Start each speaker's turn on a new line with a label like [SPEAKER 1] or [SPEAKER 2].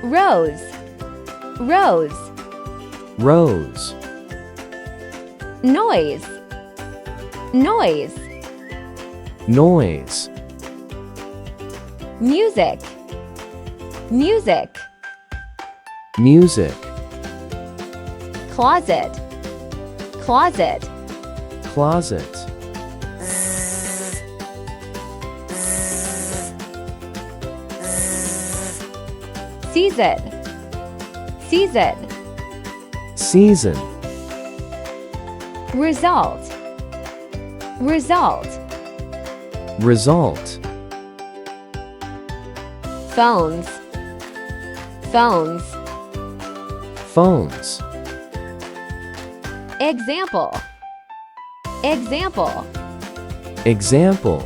[SPEAKER 1] Rose, rose.
[SPEAKER 2] Rose.
[SPEAKER 1] Noise, noise.
[SPEAKER 2] Noise.
[SPEAKER 1] Music, music.
[SPEAKER 2] Music.
[SPEAKER 1] Closet, closet.
[SPEAKER 2] Closet.
[SPEAKER 1] Season, season.
[SPEAKER 2] Season.
[SPEAKER 1] Result, result.
[SPEAKER 2] Result.
[SPEAKER 1] Phones, phones.
[SPEAKER 2] Phones.
[SPEAKER 1] Example, example.
[SPEAKER 2] Example.